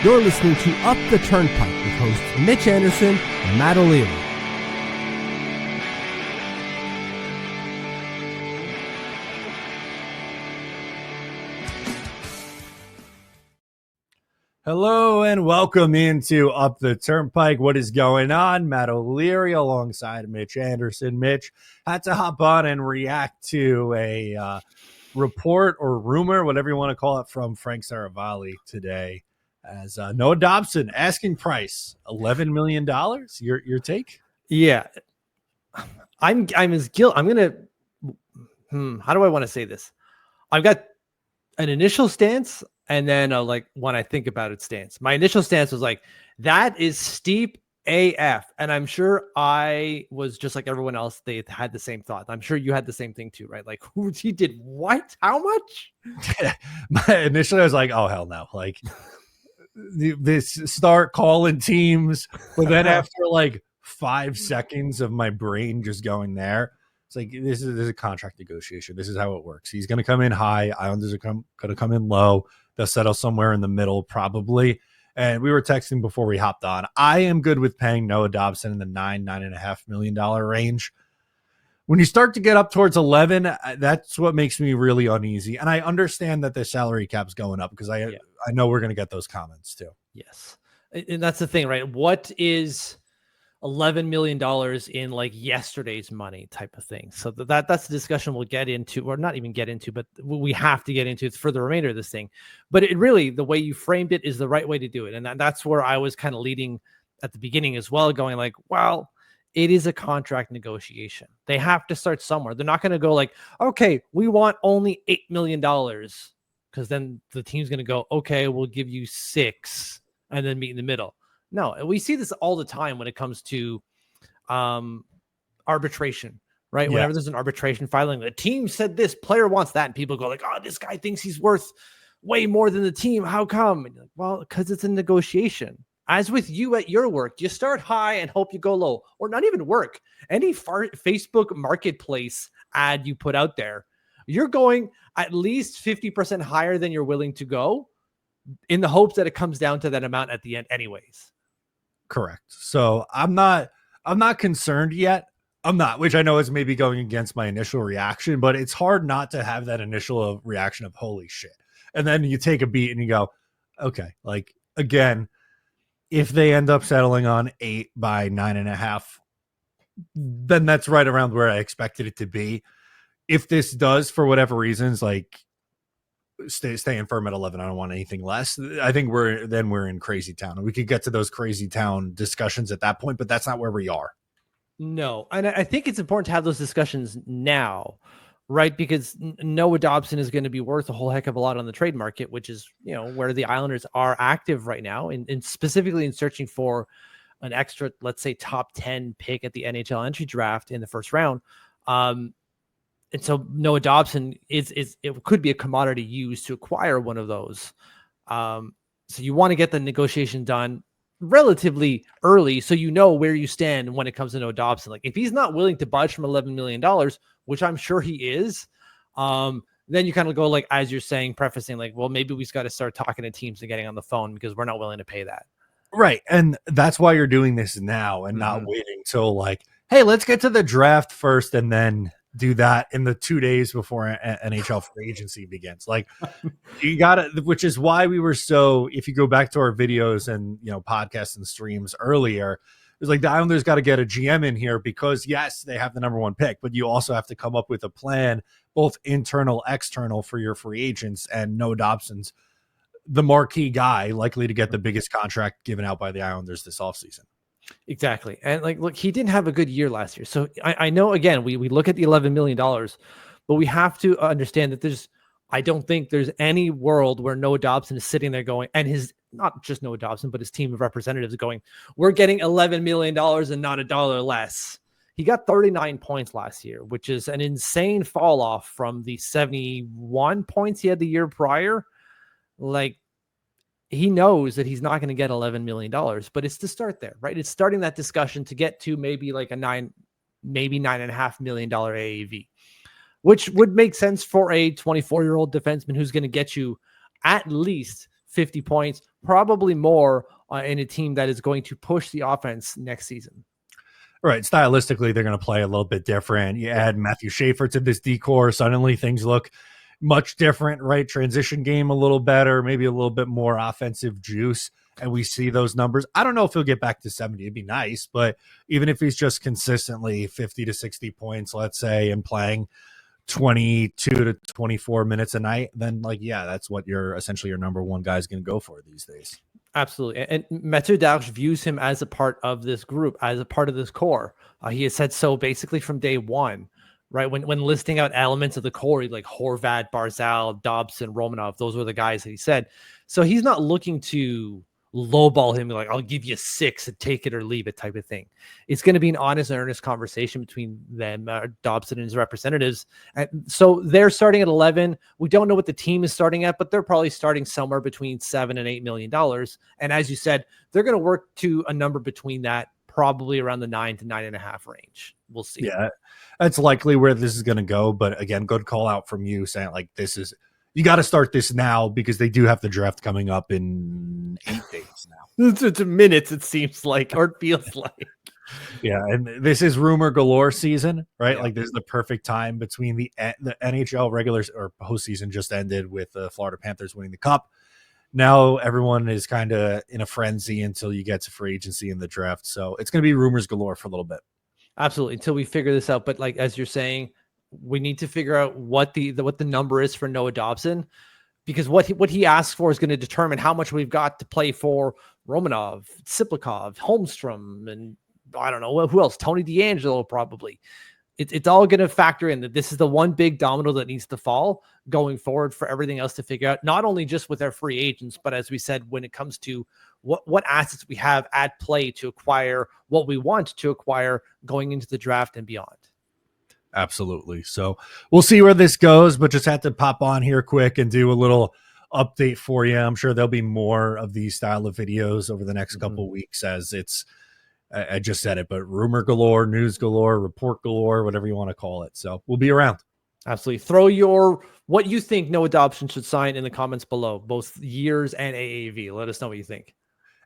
You're listening to Up the Turnpike with hosts Mitch Anderson and Matt O'Leary. Hello and welcome into Up the Turnpike. What is going on? Matt O'Leary alongside Mitch Anderson. Mitch had to hop on and react to a report or rumor, whatever you want to call it, from Frank Saravalli today. As Noah Dobson asking price $11 million. Your take? Yeah, I'm as guilty. I'm gonna. How do I want to say this? I've got an initial stance and then when I think about it stance. My initial stance was like, that is steep AF, and I'm sure I was just like everyone else. They had the same thought. I'm sure you had the same thing too, right? Like, he did what? How much? Initially, I was like, oh hell no! Like. This start calling teams, but then after like 5 seconds of my brain just going there, it's like this is a contract negotiation. This is how it works. He's going to come in high. Islanders are going to come in low. They'll settle somewhere in the middle probably. And we were texting before we hopped on. I am good with paying Noah Dobson in the $9.5 million range. When you start to get up towards 11, that's what makes me really uneasy. And I understand that the salary cap's going up because I know we're going to get those comments too. Yes. And that's the thing, right? What is $11 million in like yesterday's money type of thing? So that's the discussion we'll get into, or not even get into, but we have to get into it for the remainder of this thing. But it really, the way you framed it is the right way to do it. And that's where I was kind of leading at the beginning as well, going like, well, it is a contract negotiation. They have to start somewhere. They're not going to go like, okay, we want only $8 million. Because then the team's going to go, okay, we'll give you 6 and then meet in the middle. No, we see this all the time when it comes to arbitration, right? Yeah. Whenever there's an arbitration filing, the team said this player wants that. And people go like, oh, this guy thinks he's worth way more than the team. How come? And you're like, well, because it's a negotiation. As with you at your work, you start high and hope you go low, or not even work. Any Facebook marketplace ad you put out there, you're going at least 50% higher than you're willing to go in the hopes that it comes down to that amount at the end anyways. Correct. So I'm not concerned yet. I'm not, which I know is maybe going against my initial reaction, but it's hard not to have that initial reaction of holy shit. And then you take a beat and you go, okay, like again, if they end up settling on 8 by 9.5, then that's right around where I expected it to be. If this does, for whatever reasons, like staying firm at 11, I don't want anything less. I think we're in crazy town, and we could get to those crazy town discussions at that point, but that's not where we are. No, and I think it's important to have those discussions now, right? Because Noah Dobson is going to be worth a whole heck of a lot on the trade market, which is, where the Islanders are active right now, and specifically in searching for an extra, let's say, top 10 pick at the NHL entry draft in the first round. And so Noah Dobson it could be a commodity used to acquire one of those. So you want to get the negotiation done relatively early, so you know where you stand when it comes to Noah Dobson. Like if he's not willing to budge from $11 million, which I'm sure he is, then you kind of go like, as you're saying, prefacing like, well, maybe we just got to start talking to teams and getting on the phone because we're not willing to pay that. Right. And that's why you're doing this now and not waiting till like, hey, let's get to the draft first and then do that in the 2 days before NHL free agency begins. Like you got to, which is why we were so, if you go back to our videos and, podcasts and streams earlier, it was like the Islanders got to get a GM in here because yes, they have the number 1 pick, but you also have to come up with a plan, both internal, external for your free agents. And Noah Dobson's the marquee guy likely to get the biggest contract given out by the Islanders this offseason. Exactly. And look, he didn't have a good year last year. So I know, again, we look at the $11 million, but we have to understand that I don't think there's any world where Noah Dobson is sitting there going, and not just Noah Dobson, but his team of representatives going, we're getting $11 million and not $1 less. He got 39 points last year, which is an insane fall off from the 71 points he had the year prior. Like, he knows that he's not going to get $11 million, but it's to start there, right? It's starting that discussion to get to maybe like maybe $9.5 million AAV, which would make sense for a 24-year-old defenseman who's going to get you at least 50 points, probably more in a team that is going to push the offense next season. Right. Stylistically, they're going to play a little bit different. You add Matthew Schaefer to this decor. Suddenly things look much different, right? Transition game a little better, maybe a little bit more offensive juice. And we see those numbers. I don't know if he'll get back to 70. It'd be nice. But even if he's just consistently 50 to 60 points, let's say, and playing 22 to 24 minutes a night, then that's what essentially your number one guy is going to go for these days. Absolutely. And Mathieu Darche views him as a part of this group, as a part of this core. He has said so basically from day one, right? When listing out elements of the core, like Horvat, Barzal, Dobson, Romanov, those were the guys that he said. So he's not looking to lowball him, like, I'll give you 6 and take it or leave it type of thing. It's going to be an honest and earnest conversation between them, Dobson and his representatives. And so they're starting at 11. We don't know what the team is starting at, but they're probably starting somewhere between $7 and $8 million. And as you said, they're going to work to a number between that, probably around the 9 to 9.5 range. We'll see. Yeah, that's likely where this is going to go. But again, good call out from you saying you got to start this now because they do have the draft coming up in 8 days now. It's minutes, it seems like, or it feels like. Yeah, and this is rumor galore season, right? Yeah. Like this is the perfect time between the NHL regulars or postseason just ended with the Florida Panthers winning the Cup. Now everyone is kind of in a frenzy until you get to free agency in the draft. So it's going to be rumors galore for a little bit. Absolutely, until we figure this out. But like as you're saying, we need to figure out what the number is for Noah Dobson, because what he asks for is going to determine how much we've got to play for Romanov, Siplikov, Holmstrom, and I don't know who else, Tony DeAngelo probably. It's all going to factor in that this is the one big domino that needs to fall going forward for everything else to figure out, not only just with our free agents, but as we said, when it comes to what assets we have at play to acquire what we want to acquire going into the draft and beyond. Absolutely. So we'll see where this goes, but just had to pop on here quick and do a little update for you. I'm sure there'll be more of these style of videos over the next couple weeks as I just said it, but rumor galore, news galore, report galore, whatever you want to call it. So we'll be around. Absolutely. Throw what you think Noah Dobson should sign in the comments below, both years and AAV. Let us know what you think.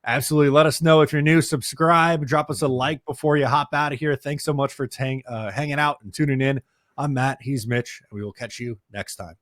Absolutely. Let us know if you're new, subscribe, drop us a like before you hop out of here. Thanks so much for hanging out and tuning in. I'm Matt. He's Mitch. And we will catch you next time.